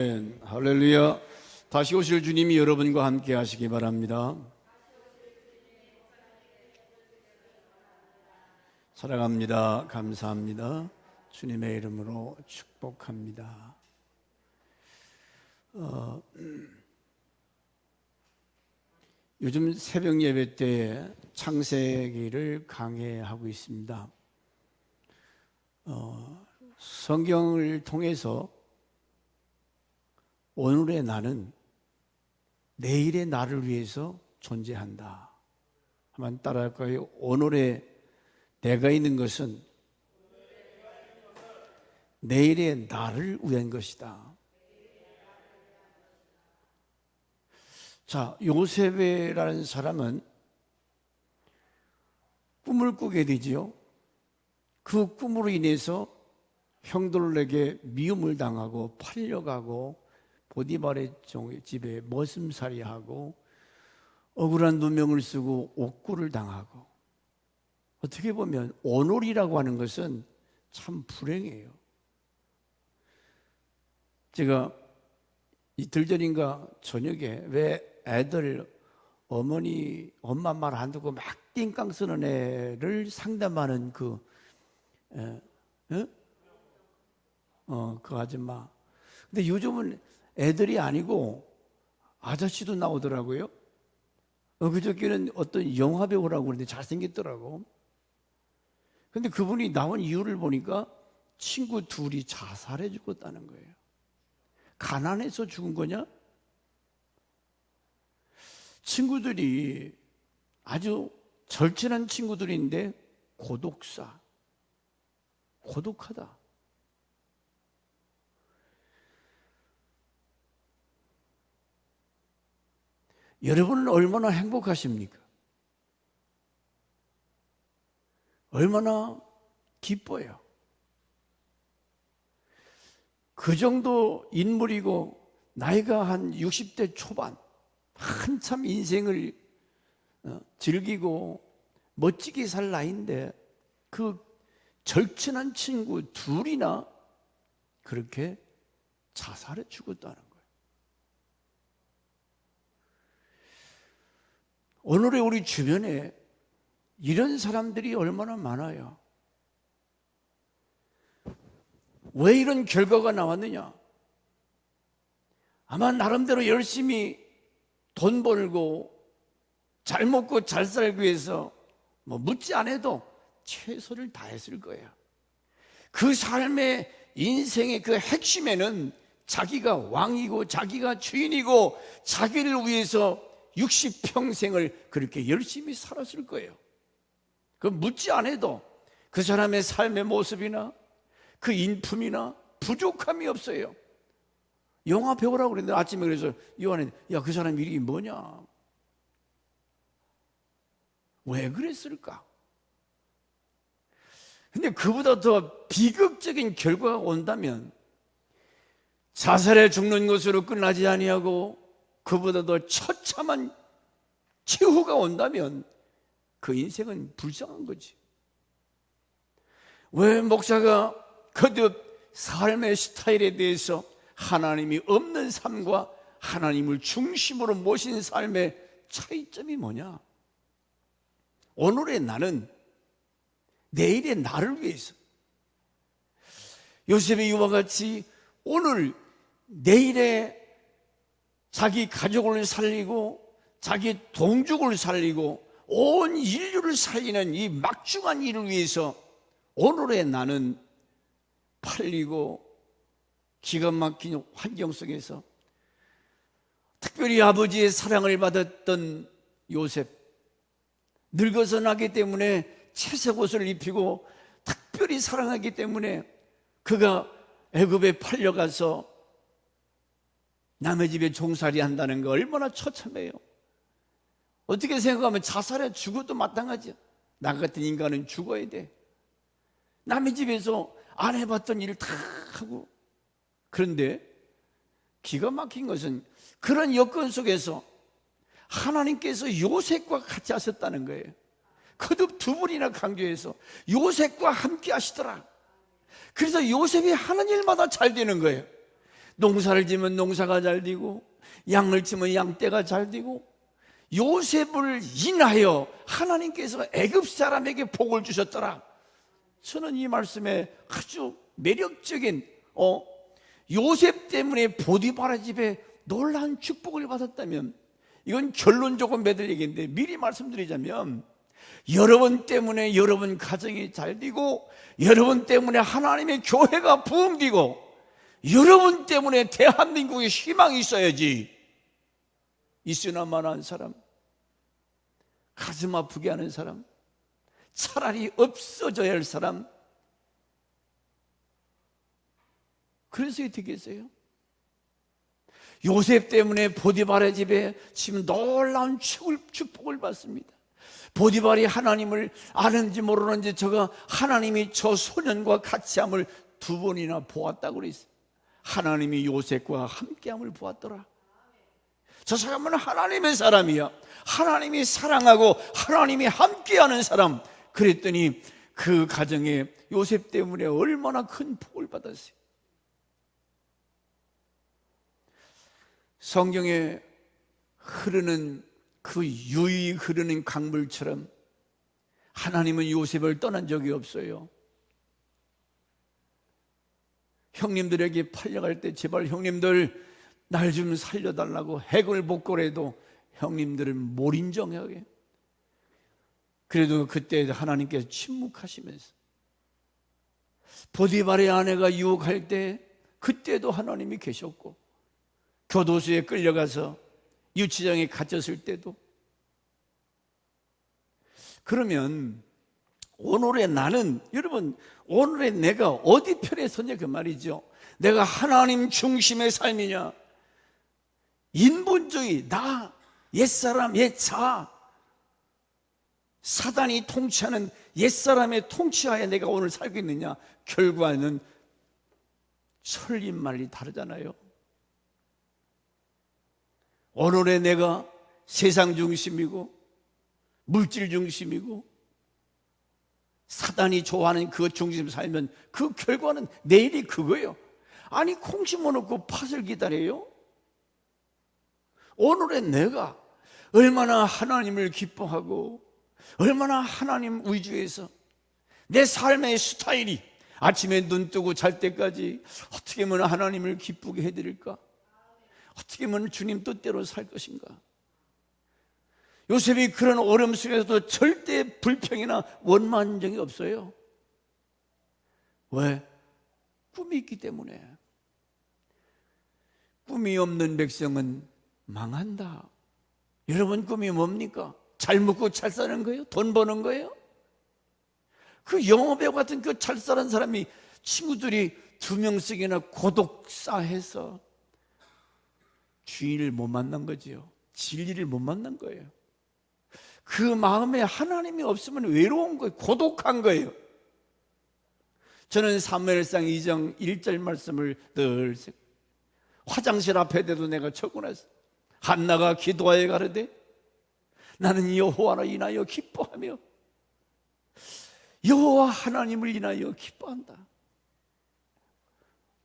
할렐루야. 다시 오실 주님이 여러분과 함께 하시기 바랍니다. 사랑합니다. 감사합니다. 주님의 이름으로 축복합니다. 요즘 새벽 예배 때 창세기를 강해하고 있습니다. 성경을 통해서 오늘의 나는 내일의 나를 위해서 존재한다. 한번 따라할까요? 오늘의 내가 있는 것은 내일의 나를 위한 것이다. 자, 요셉이라는 사람은 꿈을 꾸게 되지요. 그 꿈으로 인해서 형들에게 미움을 당하고 팔려가고 보디발의 집에 머슴살이하고 억울한 누명을 쓰고 옥구를 당하고, 어떻게 보면 오늘이라고 하는 것은 참 불행해요. 제가 이틀 전인가 저녁에 왜 애들 엄마 말 안 듣고 막 띵깡 쓰는 애를 상담하는 그 아줌마. 근데 요즘은 애들이 아니고 아저씨도 나오더라고요. 그저께는 어떤 영화 배우라고 그러는데 잘생겼더라고. 근데 그분이 나온 이유를 보니까 친구 둘이 자살해 죽었다는 거예요. 가난해서 죽은 거냐? 친구들이 아주 절친한 친구들인데 고독하다. 여러분은 얼마나 행복하십니까? 얼마나 기뻐요? 그 정도 인물이고 나이가 한 60대 초반, 한참 인생을 즐기고 멋지게 살 나이인데 그 절친한 친구 둘이나 그렇게 자살해 죽었다는 거예요. 오늘의 우리 주변에 이런 사람들이 얼마나 많아요. 왜 이런 결과가 나왔느냐? 아마 나름대로 열심히 돈 벌고 잘 먹고 잘 살기 위해서 묻지 않아도 최선을 다했을 거예요. 그 삶의 인생의 그 핵심에는 자기가 왕이고 자기가 주인이고 자기를 위해서 60평생을 그렇게 열심히 살았을 거예요. 그 묻지 않아도 그 사람의 삶의 모습이나 그 인품이나 부족함이 없어요. 영화 배우라고 그랬는데 아침에 그래서 요한이 그 사람 이름이 뭐냐? 왜 그랬을까? 근데 그보다 더 비극적인 결과가 온다면 자살해 죽는 것으로 끝나지 아니하고 그보다 더 처참한 최후가 온다면 그 인생은 불쌍한 거지. 왜 목사가 거듭 삶의 스타일에 대해서 하나님이 없는 삶과 하나님을 중심으로 모신 삶의 차이점이 뭐냐? 오늘의 나는 내일의 나를 위해서, 요셉의 이와 같이 오늘 내일의 자기 가족을 살리고 자기 동족을 살리고 온 인류를 살리는 이 막중한 일을 위해서 오늘의 나는 팔리고 기가 막힌 환경 속에서 특별히 아버지의 사랑을 받았던 요셉, 늙어서 나기 때문에 채색 옷을 입히고 특별히 사랑하기 때문에 그가 애굽에 팔려가서 남의 집에 종살이 한다는 거 얼마나 처참해요. 어떻게 생각하면 자살해 죽어도 마땅하죠. 나 같은 인간은 죽어야 돼. 남의 집에서 안 해봤던 일을 다 하고. 그런데 기가 막힌 것은 그런 여건 속에서 하나님께서 요셉과 같이 하셨다는 거예요. 거듭 두 번이나 강조해서 요셉과 함께 하시더라. 그래서 요셉이 하는 일마다 잘 되는 거예요. 농사를 지면 농사가 잘 되고 양을 치면 양떼가 잘 되고, 요셉을 인하여 하나님께서 애굽 사람에게 복을 주셨더라. 저는 이 말씀에 아주 매력적인 요셉 때문에 보디바라 집에 놀라운 축복을 받았다면, 이건 결론적으로 맺을 얘기인데 미리 말씀드리자면, 여러분 때문에 여러분 가정이 잘 되고, 여러분 때문에 하나님의 교회가 부흥되고, 여러분 때문에 대한민국에 희망이 있어야지, 있으나마나한 사람, 가슴 아프게 하는 사람, 차라리 없어져야 할 사람, 그래서 되겠어요? 요셉 때문에 보디바라 집에 지금 놀라운 축복을 받습니다. 보디발이 하나님을 아는지 모르는지 저가 하나님이 저 소년과 같이함을 2번이나 보았다고 그랬어요. 하나님이 요셉과 함께함을 보았더라. 저 사람은 하나님의 사람이야. 하나님이 사랑하고 하나님이 함께하는 사람. 그랬더니 그 가정에 요셉 때문에 얼마나 큰 복을 받았어요. 성경에 흐르는 그 유이 흐르는 강물처럼 하나님은 요셉을 떠난 적이 없어요. 형님들에게 팔려갈 때 제발 형님들 날 좀 살려달라고 해골 복골해도 형님들은 못 인정하게. 그래도 그때 하나님께서 침묵하시면서, 보디발의 아내가 유혹할 때 그때도 하나님이 계셨고, 교도소에 끌려가서 유치장에 갇혔을 때도. 그러면 오늘의 나는, 여러분 오늘의 내가 어디 편에 서냐 그 말이죠. 내가 하나님 중심의 삶이냐, 인본주의, 나, 옛사람, 옛자, 사단이 통치하는 옛사람의 통치하에 내가 오늘 살고 있느냐. 결과는 설립말이 다르잖아요. 오늘의 내가 세상 중심이고 물질 중심이고 사단이 좋아하는 그 중심 살면 그 결과는 내일이 그거예요. 아니 콩 심어놓고 팥을 기다려요? 오늘의 내가 얼마나 하나님을 기뻐하고 얼마나 하나님 위주에서 내 삶의 스타일이 아침에 눈 뜨고 잘 때까지 어떻게 하면 하나님을 기쁘게 해드릴까? 어떻게 하면 주님 뜻대로 살 것인가? 요셉이 그런 어려움 속에서도 절대 불평이나 원만정이 없어요. 왜? 꿈이 있기 때문에. 꿈이 없는 백성은 망한다. 여러분 꿈이 뭡니까? 잘 먹고 잘 사는 거예요? 돈 버는 거예요? 그 영화배우 같은 그 잘 사는 사람이 친구들이 2명씩이나 고독사해서 주인을 못 만난 거지요. 진리를 못 만난 거예요. 그 마음에 하나님이 없으면 외로운 거예요. 고독한 거예요. 저는 사무엘상 2장 1절 말씀을 늘 화장실 앞에 대도 내가 적어놨어요. 한나가 기도하여 가르되 나는 여호와를 인하여 기뻐하며 여호와 하나님을 인하여 기뻐한다.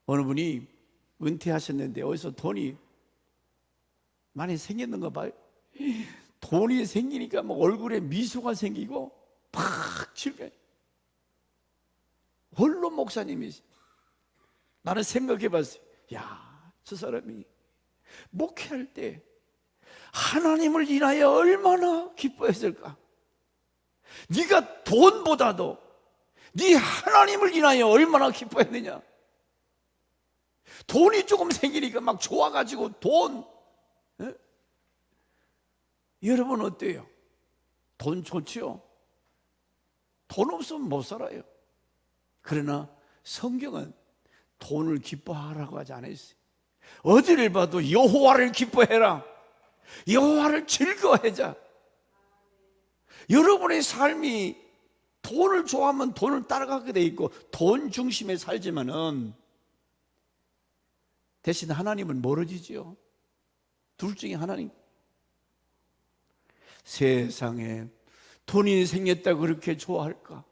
어느 분이 은퇴하셨는데 어디서 돈이 많이 생겼는가 봐요. 돈이 생기니까 막 얼굴에 미소가 생기고 팍 즐겨요. 홀로 목사님이. 나는 생각해 봤어요. 야, 저 사람이 목회할 때 하나님을 인하여 얼마나 기뻐했을까? 네가 돈보다도 네 하나님을 인하여 얼마나 기뻐했느냐? 돈이 조금 생기니까 막 좋아가지고 돈. 에? 여러분 어때요? 돈 좋지요? 돈 없으면 못 살아요. 그러나 성경은 돈을 기뻐하라고 하지 않았어요. 어디를 봐도 여호와를 기뻐해라. 여호와를 즐거워하자. 여러분의 삶이 돈을 좋아하면 돈을 따라가게 돼 있고 돈 중심에 살지만은 대신 하나님은 멀어지죠. 둘 중에 하나님. 세상에 돈이 생겼다고 그렇게 좋아할까?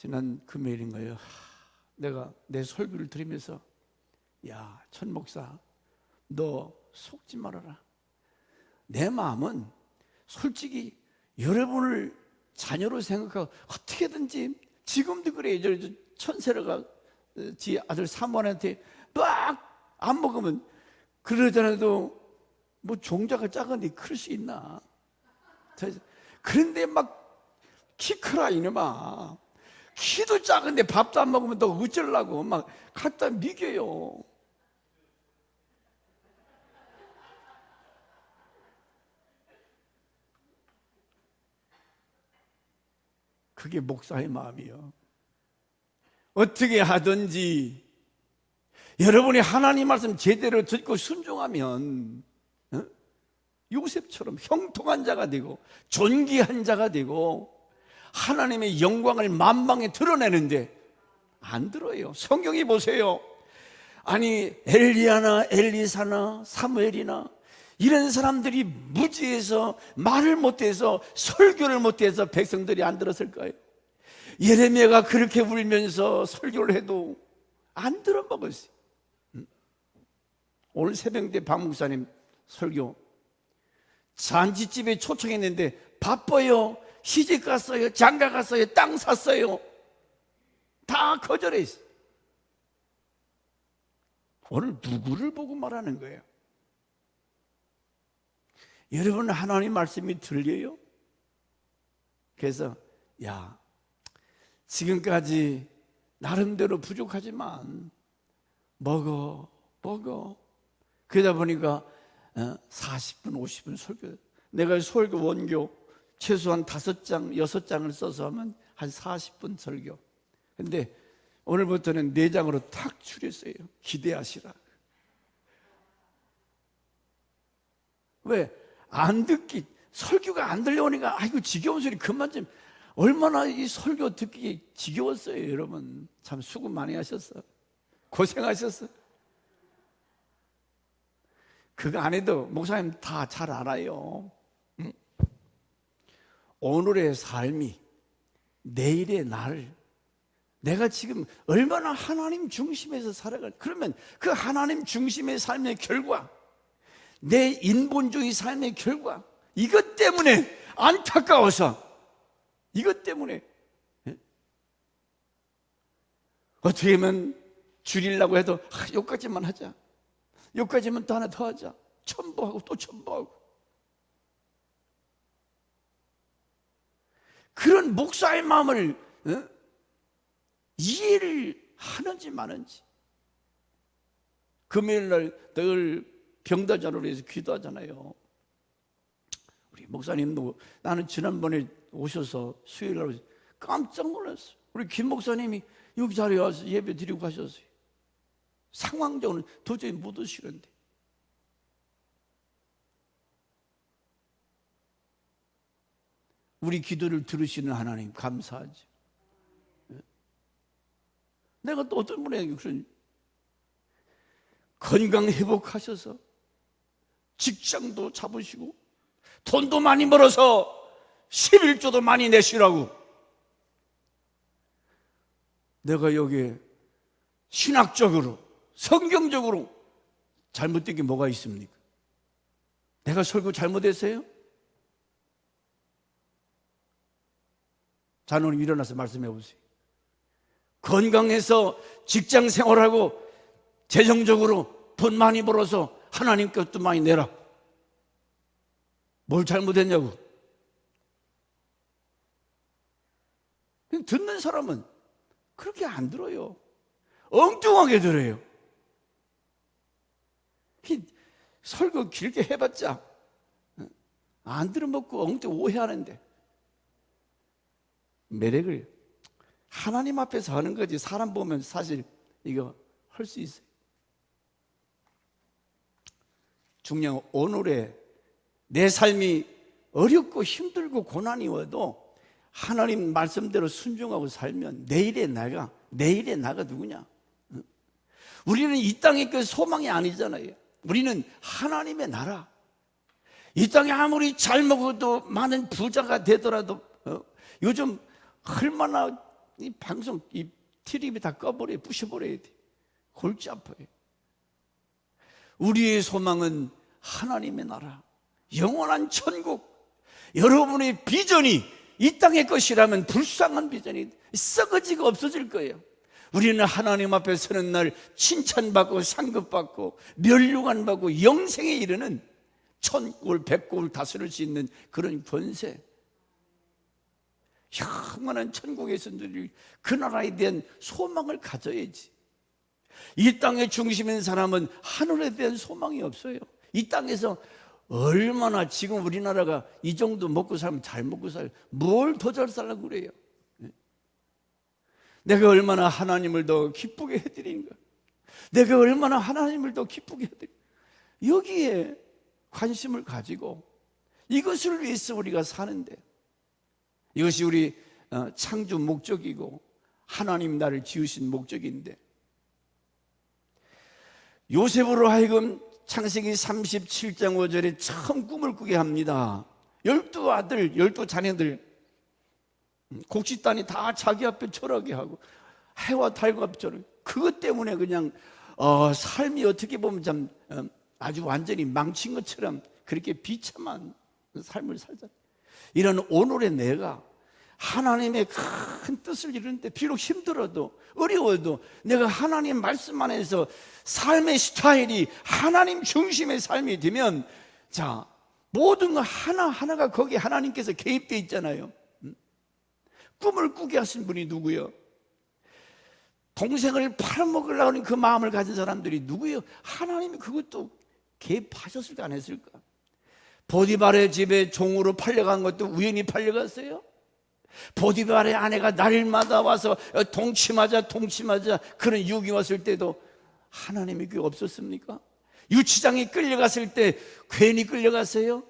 지난 금요일인가요? 내가 내 설교를 들으면서 야, 천 목사, 너 속지 말아라. 내 마음은 솔직히 여러분을 자녀로 생각하고 어떻게든지 지금도 그래요. 저 천세라가 지 아들 사모한테 막 안 먹으면 그러잖아도 뭐 종자가 작은데 클 수 있나? 그런데 막 키 크라 이놈아. 키도 작은데 밥도 안 먹으면 너 어쩌려고 막 갖다 미겨요. 그게 목사의 마음이요. 어떻게 하든지 여러분이 하나님 말씀 제대로 듣고 순종하면 요셉처럼 형통한 자가 되고 존귀한 자가 되고 하나님의 영광을 만방에 드러내는데 안 들어요. 성경에 보세요. 아니 엘리야나 엘리사나 사무엘이나 이런 사람들이 무지해서 말을 못해서 설교를 못해서 백성들이 안 들었을까요? 예레미야가 그렇게 울면서 설교를 해도 안 들어먹었어요. 오늘 새벽때 박 목사님 설교 잔치집에 초청했는데 바빠요. 시집 갔어요. 장가 갔어요. 땅 샀어요. 다 거절했어요. 오늘 누구를 보고 말하는 거예요? 여러분 하나님 말씀이 들려요? 그래서 야, 지금까지 나름대로 부족하지만 먹어 그러다 보니까 40분 50분 설교, 내가 설교 원교 최소한 5장 6장을 써서 하면 한 40분 설교. 근데 오늘부터는 4장으로 탁 줄였어요. 기대하시라. 왜? 안 듣기, 설교가 안 들려오니까 아이고 지겨운 소리 그만 좀. 얼마나 이 설교 듣기 지겨웠어요. 여러분 참 수고 많이 하셨어. 고생하셨어. 그거 안 해도 목사님 다 잘 알아요. 오늘의 삶이 내일의 날, 내가 지금 얼마나 하나님 중심에서 살아갈, 그러면 그 하나님 중심의 삶의 결과, 내 인본주의 삶의 결과, 이것 때문에 안타까워서, 이것 때문에 어떻게 하면 줄이려고 해도 여기까지만 하자, 여기까지만 또 하나 더 하자, 첨부하고 또 첨부하고. 그런 목사의 마음을 이해를 하는지 마는지. 금요일날 늘 병다자로 해서 기도하잖아요. 우리 목사님도, 나는 지난번에 오셔서 수요일날 깜짝 놀랐어요. 우리 김 목사님이 여기 자리에 와서 예배 드리고 가셨어요. 상황적으로 도저히 못 오시는데. 우리 기도를 들으시는 하나님 감사하죠. 내가 또 어떤 분에게 그런 건강 회복하셔서 직장도 잡으시고 돈도 많이 벌어서 11조도 많이 내시라고. 내가 여기에 신학적으로 성경적으로 잘못된 게 뭐가 있습니까? 내가 설교 잘못했어요? 자녀님 일어나서 말씀해 보세요. 건강해서 직장 생활하고 재정적으로 돈 많이 벌어서 하나님 것도 많이 내라. 뭘 잘못했냐고. 듣는 사람은 그렇게 안 들어요. 엉뚱하게 들어요. 설교 길게 해봤자 안 들어먹고 엉뚱 오해하는데, 매력을 하나님 앞에서 하는 거지 사람 보면 사실 이거 할 수 있어요. 중요한 오늘의 내 삶이 어렵고 힘들고 고난이 와도 하나님 말씀대로 순종하고 살면 내일의 나가 누구냐? 우리는 이 땅의 그 소망이 아니잖아요. 우리는 하나님의 나라. 이 땅에 아무리 잘 먹어도 많은 부자가 되더라도 요즘 얼마나 이 방송 이 TV비 다 꺼버려야 부셔버려야 돼. 골치 아파요. 우리의 소망은 하나님의 나라, 영원한 천국. 여러분의 비전이 이 땅의 것이라면 불쌍한 비전이 썩어지고 없어질 거예요. 우리는 하나님 앞에 서는 날 칭찬받고 상급받고 멸류관 받고 영생에 이르는 천국을 백국을 다스릴 수 있는 그런 권세, 영원한 천국에서 누릴 그 나라에 대한 소망을 가져야지. 이 땅의 중심인 사람은 하늘에 대한 소망이 없어요. 이 땅에서 얼마나 지금 우리나라가 이 정도 먹고 살면 잘 먹고 살아요. 뭘 더 잘 살라고 그래요? 내가 얼마나 하나님을 더 기쁘게 해드리는가? 내가 얼마나 하나님을 더 기쁘게 해드리는가? 여기에 관심을 가지고 이것을 위해서 우리가 사는데, 이것이 우리 창조 목적이고 하나님 나를 지으신 목적인데, 요셉으로 하여금 창세기 37장 5절에 처음 꿈을 꾸게 합니다. 12아들, 12자녀들 곡식단이 다 자기 앞에 절하게 하고 해와 달과 앞처럼, 그것 때문에 그냥 삶이 어떻게 보면 참 아주 완전히 망친 것처럼 그렇게 비참한 삶을 살자. 이런 오늘의 내가 하나님의 큰 뜻을 이루는데 비록 힘들어도 어려워도 내가 하나님 말씀 안에서 삶의 스타일이 하나님 중심의 삶이 되면, 자, 모든 거 하나하나가 거기에 하나님께서 개입되어 있잖아요. 꿈을 꾸게 하신 분이 누구요? 동생을 팔아먹으려고 하는 그 마음을 가진 사람들이 누구요? 하나님이 그것도 개입하셨을까 안 했을까? 보디발의 집에 종으로 팔려간 것도 우연히 팔려갔어요? 보디발의 아내가 날마다 와서 동침하자 그런 유혹이 왔을 때도 하나님이 그게 없었습니까? 유치장에 끌려갔을 때 괜히 끌려갔어요?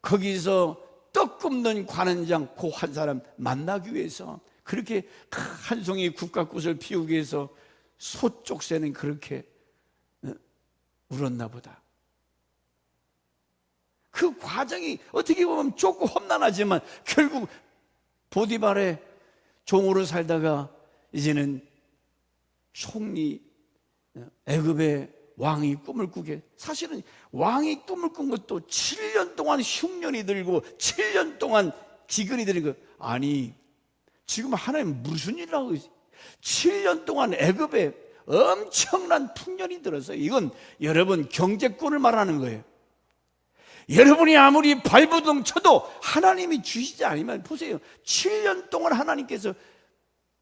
거기서 떡 굽는 관원장 그 한 사람 만나기 위해서 그렇게 한 송이 국화꽃을 피우기 위해서 소 쪽새는 그렇게 울었나 보다. 그 과정이 어떻게 보면 조금 험난하지만 결국 보디발의 종으로 살다가 이제는 총리 애굽의 왕이 꿈을 꾸게, 사실은 왕이 꿈을 꾼 것도 7년 동안 흉년이 들고 7년 동안 기근이 들고, 아니 지금 하나님 무슨 일을 하고 있어요? 7년 동안 애굽에 엄청난 풍년이 들어서, 이건 여러분 경제권을 말하는 거예요. 여러분이 아무리 발버둥 쳐도 하나님이 주시지 않으면, 보세요, 7년 동안 하나님께서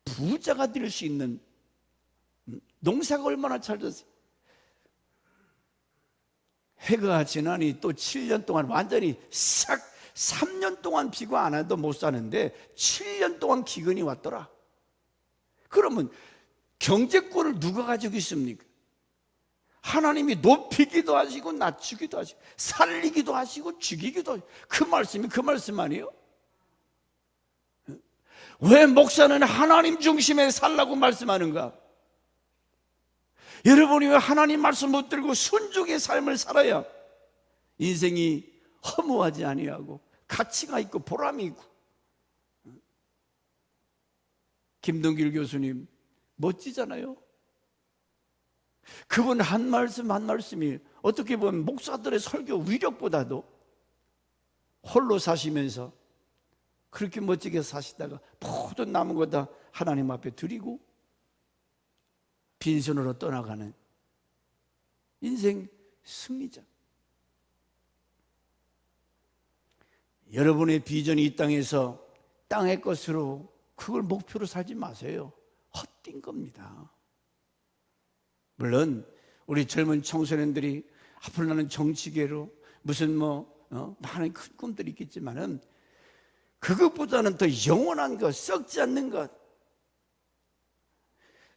부자가 될 수 있는, 농사가 얼마나 잘 됐어요. 해가 지나니 또 7년 동안 완전히 싹, 3년 동안 비가 안 와도 못 사는데 7년 동안 기근이 왔더라. 그러면 경제권을 누가 가지고 있습니까? 하나님이 높이기도 하시고 낮추기도 하시고 살리기도 하시고 죽이기도 하시고, 그 말씀이 그 말씀 아니에요? 왜 목사는 하나님 중심에 살라고 말씀하는가? 여러분이 왜 하나님 말씀 못 들고 순종의 삶을 살아야 인생이 허무하지 아니하고 가치가 있고 보람이 있고. 김동길 교수님 멋지잖아요. 그분 한 말씀 한 말씀이 어떻게 보면 목사들의 설교 위력보다도 홀로 사시면서 그렇게 멋지게 사시다가 모든 남은 거 다 하나님 앞에 드리고 빈손으로 떠나가는 인생 승리자. 여러분의 비전이 이 땅에서 땅의 것으로 그걸 목표로 살지 마세요. 헛된 겁니다. 물론 우리 젊은 청소년들이 앞으로 나는 정치계로 무슨 많은 큰 꿈들이 있겠지만은 그것보다는 더 영원한 것, 썩지 않는 것,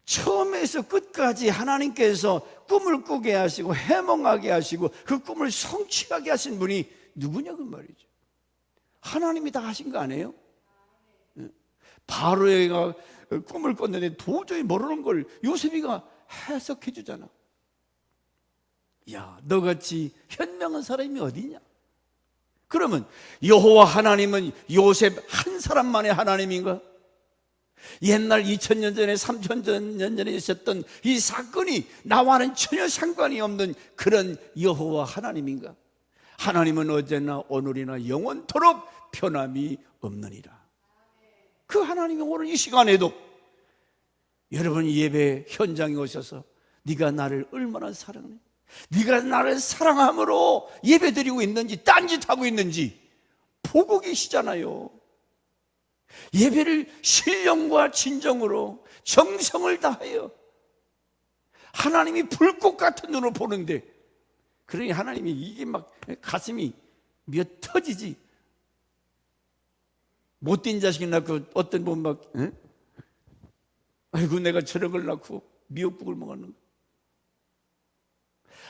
처음에서 끝까지 하나님께서 꿈을 꾸게 하시고 해몽하게 하시고 그 꿈을 성취하게 하신 분이 누구냐 그 말이죠. 하나님이 다 하신 거 아니에요? 바로가 꿈을 꿨는데 도저히 모르는 걸 요셉이가 해석해 주잖아. 야, 너같이 현명한 사람이 어디냐? 그러면 여호와 하나님은 요셉 한 사람만의 하나님인가? 옛날 2000년 전에 3000년 전에 있었던 이 사건이 나와는 전혀 상관이 없는 그런 여호와 하나님인가? 하나님은 어제나 오늘이나 영원토록 변함이 없느니라. 그 하나님이 오늘 이 시간에도 여러분 예배 현장에 오셔서 네가 나를 얼마나 사랑해? 네가 나를 사랑함으로 예배드리고 있는지 딴짓하고 있는지 보고 계시잖아요. 예배를 신령과 진정으로 정성을 다하여 하나님이 불꽃 같은 눈으로 보는데, 그러니 하나님이 이게 막 가슴이 미어 터지지. 못된 자식이 낳고 어떤 분 막 아이고 내가 저런 걸 낳고 미역국을 먹었는 거.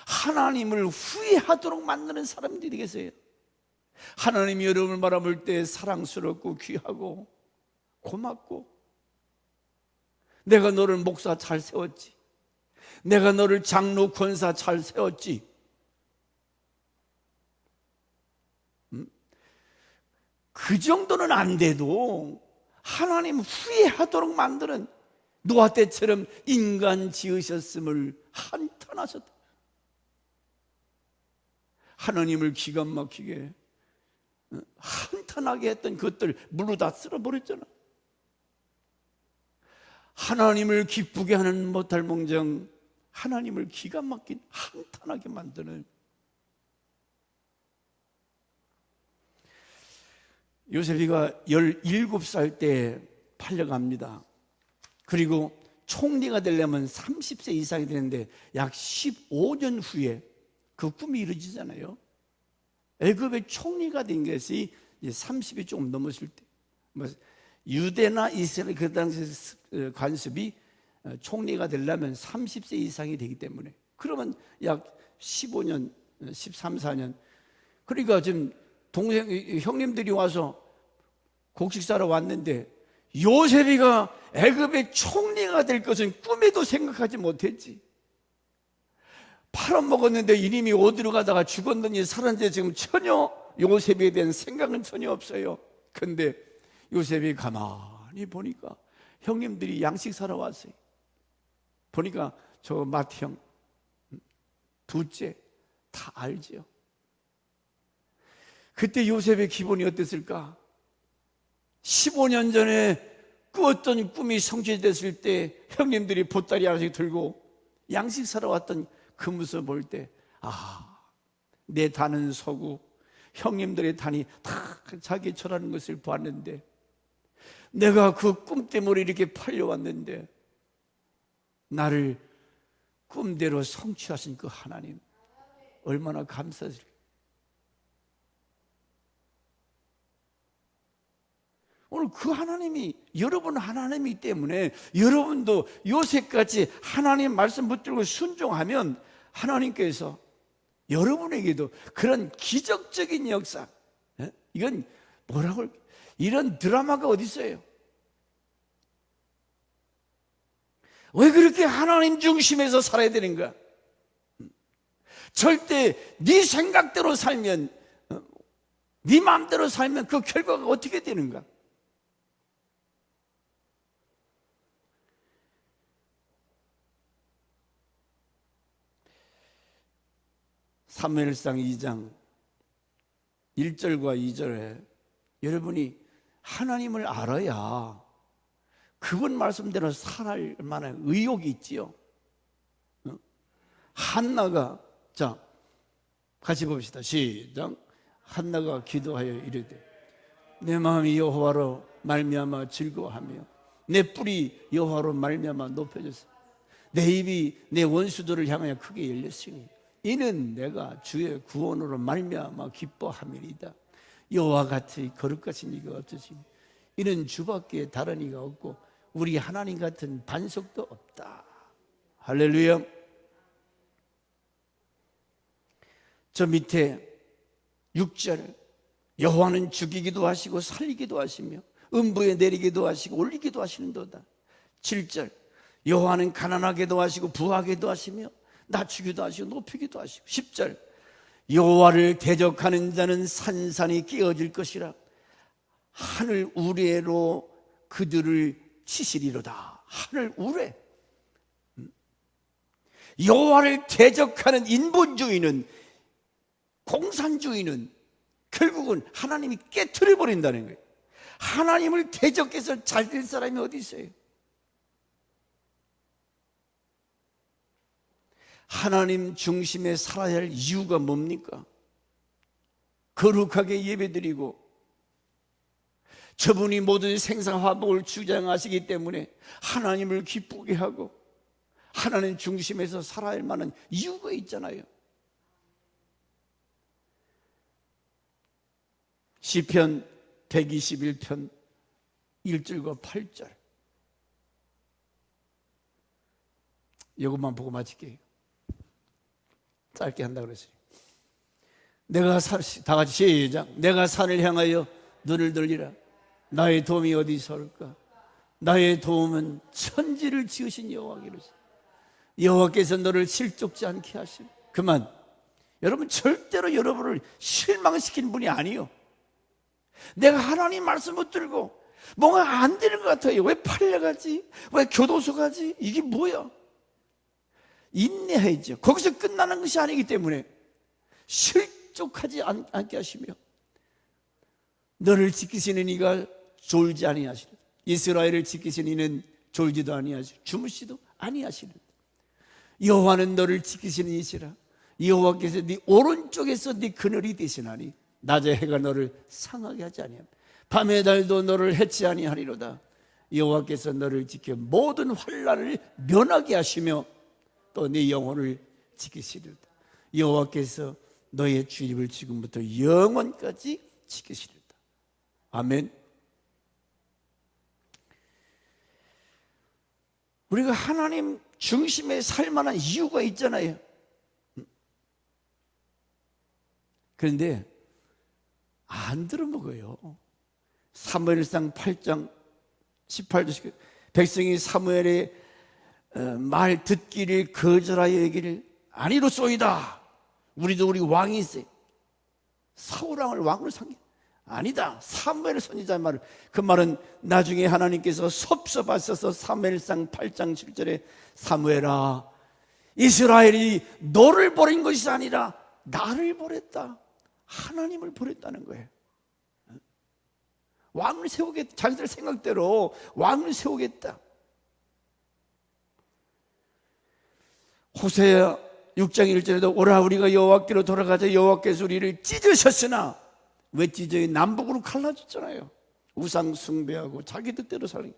하나님을 후회하도록 만드는 사람들이 계세요. 하나님이 여러분을 바라볼 때 사랑스럽고 귀하고 고맙고, 내가 너를 목사 잘 세웠지, 내가 너를 장로 권사 잘 세웠지, 그 정도는 안 돼도 하나님 후회하도록 만드는, 노아 때처럼 인간 지으셨음을 한탄하셨다. 하나님을 기가 막히게 한탄하게 했던 것들 물로 다 쓸어버렸잖아. 하나님을 기쁘게 하는 못할 몽정, 하나님을 기가 막힌 한탄하게 만드는. 요셉이가 17살 때 팔려갑니다. 그리고 총리가 되려면 30세 이상이 되는데 약 15년 후에 그 꿈이 이루어지잖아요. 애굽의 총리가 된 것이 30이 조금 넘었을 때, 유대나 이스라엘 그 당시 관습이 총리가 되려면 30세 이상이 되기 때문에, 그러면 약 15년, 13, 14년. 그러니까 지금 형님들이 와서 곡식사러 왔는데 요셉이가 애굽의 총리가 될 것은 꿈에도 생각하지 못했지. 팔아먹었는데 이님이 어디로 가다가 죽었는지 살았는지 지금 전혀 요셉에 대한 생각은 전혀 없어요. 근데 요셉이 가만히 보니까 형님들이 양식 사러 왔어요. 보니까 저 맏형, 둘째 다 알죠. 그때 요셉의 기분이 어땠을까? 15년 전에 꾸었던 꿈이 성취됐을 때 형님들이 보따리 하나씩 들고 양식 사러 왔던 그 모습을 볼 때, 내 단은 서고 형님들의 단이 다 자기처라는 것을 봤는데, 내가 그 꿈 때문에 이렇게 팔려왔는데 나를 꿈대로 성취하신 그 하나님 얼마나 감사드릴까요? 오늘 그 하나님이, 여러분 하나님이기 때문에 여러분도 요셉같이 하나님 말씀 붙들고 순종하면 하나님께서 여러분에게도 그런 기적적인 역사, 이건 뭐라고, 이런 드라마가 어디 있어요? 왜 그렇게 하나님 중심에서 살아야 되는가? 절대 네 생각대로 살면, 네 마음대로 살면 그 결과가 어떻게 되는가? 사무엘상 2장 1절과 2절에 여러분이 하나님을 알아야 그분 말씀대로 살아갈 만한 의욕이 있지요. 한나가, 자 같이 봅시다. 시작. 한나가 기도하여 이르되 내 마음이 여호와로 말미암아 즐거워하며 내 뿔이 여호와로 말미암아 높여졌어. 내 입이 내 원수들을 향하여 크게 열렸으니 이는 내가 주의 구원으로 말미암아 기뻐함이리다. 여호와 같이 거룩하신 이가 없으시니 이는 주밖에 다른 이가 없고 우리 하나님 같은 반석도 없다. 할렐루야. 저 밑에 6절, 여호와는 죽이기도 하시고 살리기도 하시며 음부에 내리기도 하시고 올리기도 하시는도다. 7절, 여호와는 가난하게도 하시고 부하게도 하시며 낮추기도 하시고 높이기도 하시고. 10절, 여호와를 대적하는 자는 산산이 깨어질 것이라 하늘 우레로 그들을 시시리로다. 하늘 우레. 여호와를 대적하는 인본주의는, 공산주의는 결국은 하나님이 깨트려 버린다는 거예요. 하나님을 대적해서 잘 될 사람이 어디 있어요? 하나님 중심에 살아야 할 이유가 뭡니까? 거룩하게 예배드리고 저분이 모든 생사화복을 주장하시기 때문에 하나님을 기쁘게 하고 하나님 중심에서 살아야 할 만한 이유가 있잖아요. 시편 121편 1절과 8절, 이것만 보고 마칠게요. 짧게 한다고 그랬어요. 다 같이 시작. 내가 산을 향하여 눈을 돌리라. 나의 도움이 어디서 올까? 나의 도움은 천지를 지으신 여호와께로서. 여호와께서 너를 실족지 않게 하시고. 그만. 여러분, 절대로 여러분을 실망시키는 분이 아니요. 내가 하나님 말씀 못 들고 뭔가 안 되는 것 같아요. 왜 팔려 가지? 왜 교도소 가지? 이게 뭐야? 인내해야죠. 거기서 끝나는 것이 아니기 때문에 실족하지 않게 하시며 너를 지키시는 이가 졸지 아니하시리라. 이스라엘을 지키시는 이는 졸지도 아니하시고 주무시도 아니하시리라. 여호와는 너를 지키시는 이시라. 여호와께서 네 오른쪽에서 네 그늘이 되시나니 낮에 해가 너를 상하게 하지 아니하며 밤의 달도 너를 해치 아니하리로다. 여호와께서 너를 지켜 모든 환난을 면하게 하시며 또 네 영혼을 지키시리로다. 여호와께서 너의 주입을 지금부터 영원까지 지키시리로다. 아멘. 우리가 하나님 중심에 살 만한 이유가 있잖아요. 그런데 안 들어먹어요. 사무엘상 8장 18절, 백성이 사무엘의 말 듣기를 거절하여 여기를 아니로소이다. 우리도 우리 왕이 있어요. 사울왕을 왕으로 삼기 아니다. 사무엘 선지자의 말을, 그 말은 나중에 하나님께서 섭섭하셔서 사무엘상 8장 7절에 사무엘아, 이스라엘이 너를 버린 것이 아니라 나를 버렸다. 하나님을 버렸다는 거예요. 왕을 세우겠다. 자기들 생각대로 왕을 세우겠다. 호세아 6장 1절에도 오라 우리가 여호와께로 돌아가자. 여호와께서 우리를 찢으셨으나, 왜 찢어요? 남북으로 갈라졌잖아요. 우상 숭배하고 자기 뜻대로 살기.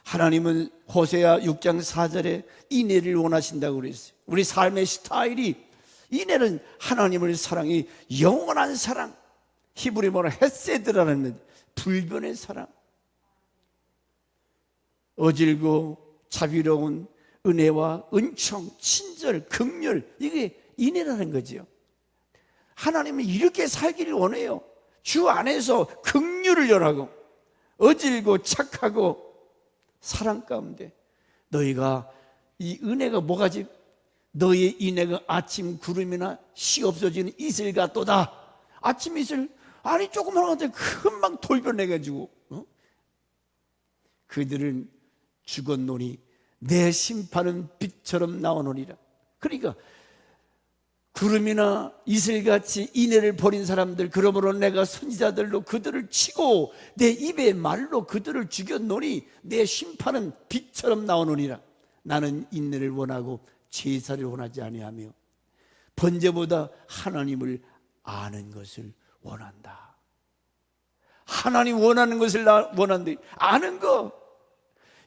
하나님은 호세아 6장 4절에 인애를 원하신다고 그랬어요. 우리 삶의 스타일이, 인애는 하나님을 사랑이 영원한 사랑, 히브리 말로 헤세드라는 불변의 사랑, 어질고 자비로운 은혜와 은총, 친절, 긍휼, 이게 인애라는 거죠. 하나님은 이렇게 살기를 원해요. 주 안에서 긍휼을 열하고 어질고 착하고 사랑 가운데 너희가 이 은혜가 뭐가지? 너희의 인애가 아침 구름이나 시 없어지는 이슬 같도다. 아침 이슬, 아니 조그만 건데 금방 돌변해가지고 그들은 죽었노니 내 심판은 빛처럼 나오노니라. 그러니까 구름이나 이슬같이 인애를 버린 사람들, 그러므로 내가 선지자들로 그들을 치고 내 입의 말로 그들을 죽였노니 내 심판은 빛처럼 나오노니라. 나는 인내를 원하고 제사를 원하지 아니하며 번제보다 하나님을 아는 것을 원한다. 하나님 원하는 것을 나 원한대. 아는 거.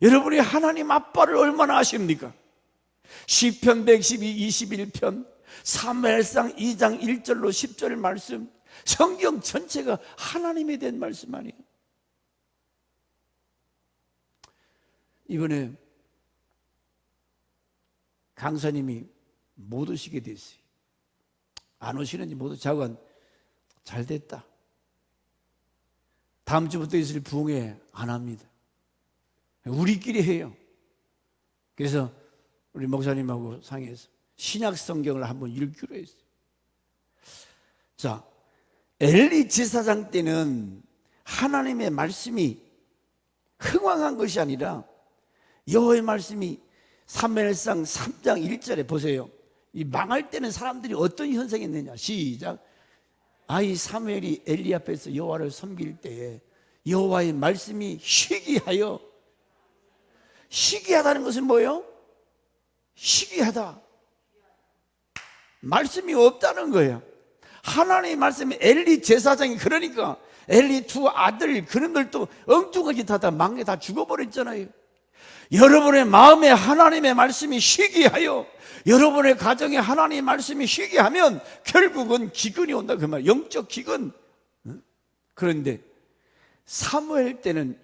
여러분이 하나님 아빠를 얼마나 아십니까? 시편 112, 21편, 사무엘상 2장 1절로 10절 말씀, 성경 전체가 하나님에 대한 말씀 아니에요. 이번에 강사님이 못 오시게 됐어요. 안 오시는지 모두 자관 잘 됐다. 다음 주부터 있을 부흥회 안 합니다. 우리끼리 해요. 그래서 우리 목사님하고 상의해서 신약 성경을 한번 읽기로 했어요. 자, 엘리 제사장 때는 하나님의 말씀이 흥왕한 것이 아니라 여호와의 말씀이 사무엘상 3장 1절에 보세요. 이 망할 때는 사람들이 어떤 현상이 있느냐. 시작. 아이 사무엘이 엘리 앞에서 여호와를 섬길 때에 여호와의 말씀이 희귀하여, 희귀하다는 것은 뭐예요? 희귀하다, 말씀이 없다는 거예요. 하나님의 말씀이, 엘리 제사장이, 그러니까 엘리 두 아들 그런들도 엉뚱하게 다 망해 다 죽어버렸잖아요. 여러분의 마음에 하나님의 말씀이 희귀하여, 여러분의 가정에 하나님의 말씀이 희귀하면 결국은 기근이 온다 그 말, 영적 기근. 그런데 사무엘 때는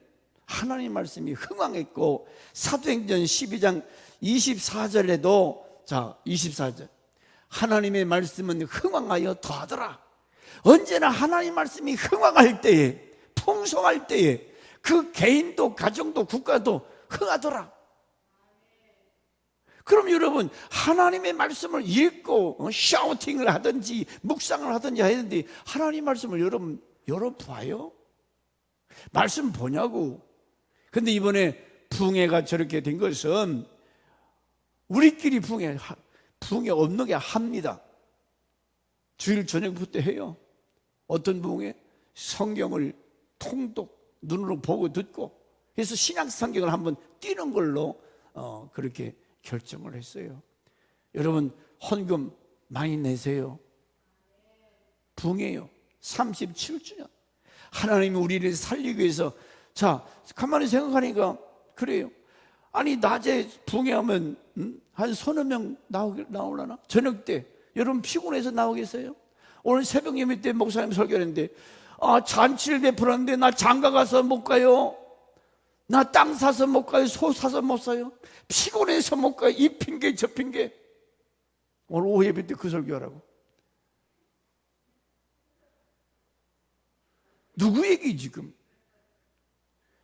하나님 말씀이 흥왕했고, 사도행전 12장 24절에도, 자 24절, 하나님의 말씀은 흥왕하여 더하더라. 언제나 하나님 말씀이 흥왕할 때에, 풍성할 때에 그 개인도 가정도 국가도 흥하더라. 그럼 여러분, 하나님의 말씀을 읽고 샤우팅을 하든지 묵상을 하든지 해야 되는데, 하나님 말씀을 여러분 봐요? 말씀 보냐고. 근데 이번에 붕해가 저렇게 된 것은 우리끼리 붕해 없는 게 합니다. 주일 저녁부터 해요. 어떤 붕해? 성경을 통독 눈으로 보고 듣고 해서 신약 성경을 한번 띄는 걸로 그렇게 결정을 했어요. 여러분, 헌금 많이 내세요. 붕해요. 37주년. 하나님이 우리를 살리기 위해서. 자, 가만히 생각하니까 그래요. 아니, 낮에 붕해하면 한 서너 명 나오려나? 저녁 때 여러분 피곤해서 나오겠어요? 오늘 새벽 예배 때 목사님 설교했는데, 잔치를 베풀었는데 나 장가 가서 못 가요, 나 땅 사서 못 가요, 소 사서 못 사요, 피곤해서 못 가요, 이 핑계 저 핑계. 오늘 오후 예배 때 그 설교하라고. 누구 얘기 지금?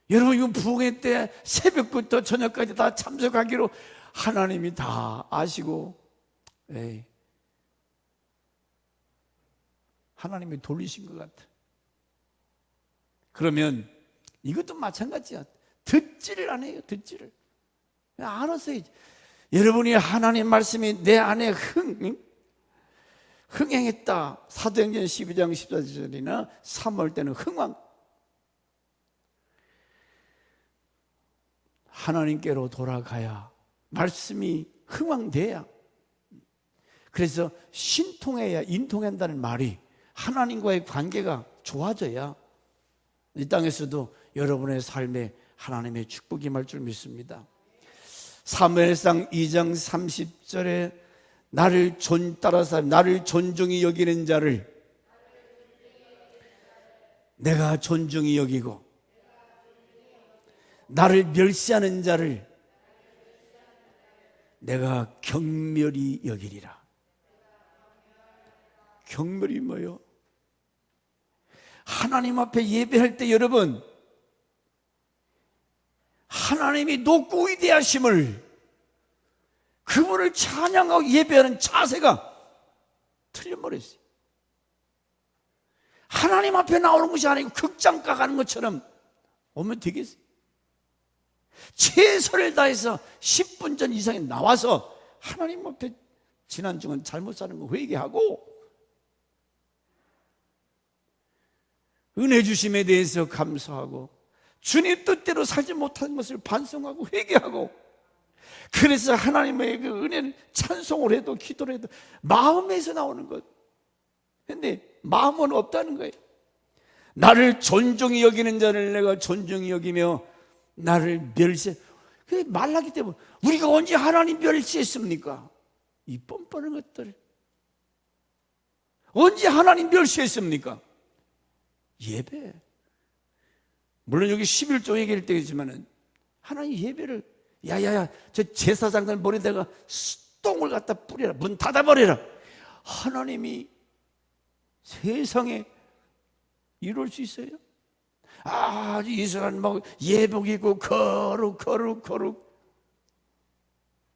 여러분, 이거 부흥회 때 새벽부터 저녁까지 다 참석하기로 하나님이 다 아시고, 에이, 하나님이 돌리신 것 같아. 그러면 이것도 마찬가지야. 듣지를 안 해요. 듣지를 알아서 해야지. 여러분이 하나님 말씀이 내 안에 흥행했다. 사도행전 12장 14절이나 3월 때는 흥왕, 하나님께로 돌아가야, 말씀이 흥왕돼야. 그래서 신통해야 인통한다는 말이, 하나님과의 관계가 좋아져야 이 땅에서도 여러분의 삶에 하나님의 축복이 임할 줄 믿습니다. 사무엘상 2장 30절에 나를 따라서 나를 존중히 여기는 자를 내가 존중히 여기고, 나를 멸시하는 자를 내가 경멸히 여기리라. 경멸이 뭐예요? 하나님 앞에 예배할 때 여러분, 하나님이 높고 위대하심을, 그분을 찬양하고 예배하는 자세가 틀려버렸어요. 하나님 앞에 나오는 것이 아니고 극장가 가는 것처럼 오면 되겠어요? 최선을 다해서 10분 전 이상에 나와서 하나님 앞에 지난주는 잘못 사는 거 회개하고, 은혜 주심에 대해서 감사하고, 주님 뜻대로 살지 못한 것을 반성하고 회개하고, 그래서 하나님의 그 은혜를 찬송을 해도 기도를 해도 마음에서 나오는 것. 근데 마음은 없다는 거예요. 나를 존중히 여기는 자를 내가 존중히 여기며 나를 멸시해. 그게 말라기 때문에. 우리가 언제 하나님 멸시했습니까? 이 뻔뻔한 것들. 언제 하나님 멸시했습니까? 예배. 물론 여기 11조 얘기할 때겠지만은 하나님 예배를, 야야야, 저 제사장들 머리에다가 똥을 갖다 뿌려라, 문 닫아버려라. 하나님이 세상에 이럴 수 있어요? 이스라엘 막 예복 입고 거룩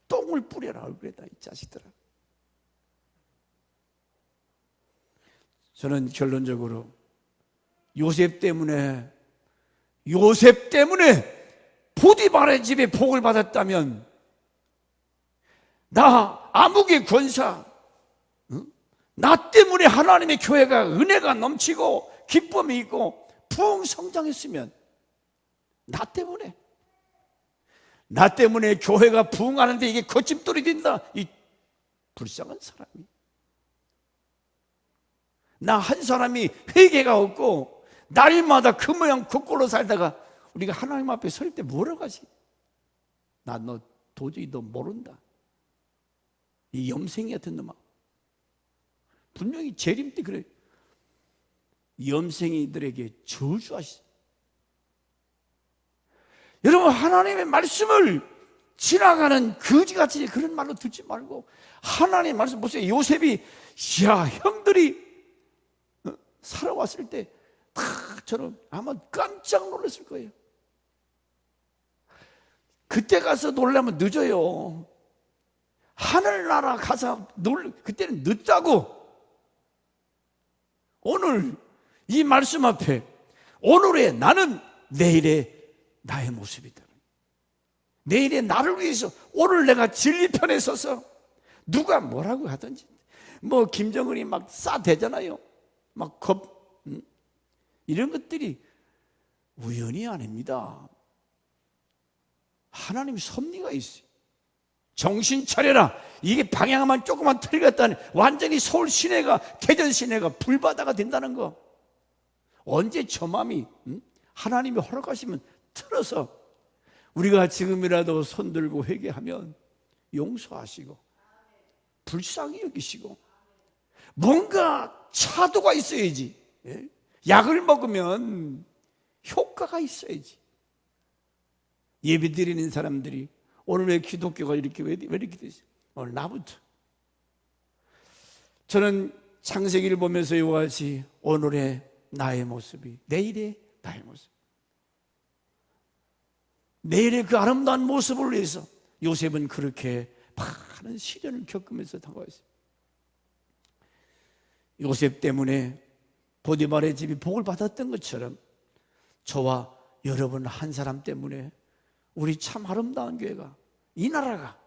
똥을 뿌려라 얼굴에다, 이 자식들아. 저는 결론적으로 요셉 때문에 보디발의 집에 복을 받았다면 나 암흑의 권사, 나 때문에 하나님의 교회가 은혜가 넘치고 기쁨이 있고 부흥 성장했으면 나 때문에 교회가 부흥하는데 이게 거짓돌이 된다, 이 불쌍한 사람이. 나 한 사람이 회개가 없고 날마다 그 모양 그 꼴로 살다가 우리가 하나님 앞에 설 때 뭐라고 하지? 나 너 도저히 너 모른다, 이 염생이 같은 놈아. 분명히 재림 때 그래, 염생이들에게 저주하시. 여러분, 하나님의 말씀을 지나가는 거지같이 그런 말로 듣지 말고 하나님의 말씀 보세요. 요셉이 야 형들이 살아왔을 때 다처럼 아마 깜짝 놀랐을 거예요. 그때 가서 놀라면 늦어요. 하늘나라 가서 그때는 늦다고. 오늘 이 말씀 앞에 오늘의 나는 내일의 나의 모습이다. 내일의 나를 위해서 오늘 내가 진리편에 서서 누가 뭐라고 하든지, 뭐 김정은이 막 싸대잖아요. 막 이런 것들이 우연이 아닙니다. 하나님 섭리가 있어요. 정신 차려라. 이게 방향만 조금만 틀렸다니 완전히 서울 시내가, 대전 시내가 불바다가 된다는 거. 언제 저 마음이 하나님이 허락하시면 틀어서 우리가 지금이라도 손들고 회개하면 용서하시고 불쌍히 여기시고 뭔가 차도가 있어야지. 약을 먹으면 효과가 있어야지. 예배 드리는 사람들이 오늘 왜 기독교가 이렇게 왜 이렇게 되지? 오늘 나부터. 저는 창세기를 보면서 이와 같이 오늘의 나의 모습이 내일의 나의 모습, 내일의 그 아름다운 모습을 위해서 요셉은 그렇게 많은 시련을 겪으면서 다가왔어요. 요셉 때문에 보디발의 집이 복을 받았던 것처럼 저와 여러분 한 사람 때문에 우리 참 아름다운 교회가, 이 나라가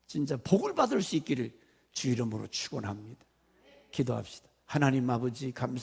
진짜 복을 받을 수 있기를 주 이름으로 축원합니다. 기도합시다. 하나님 아버지 감사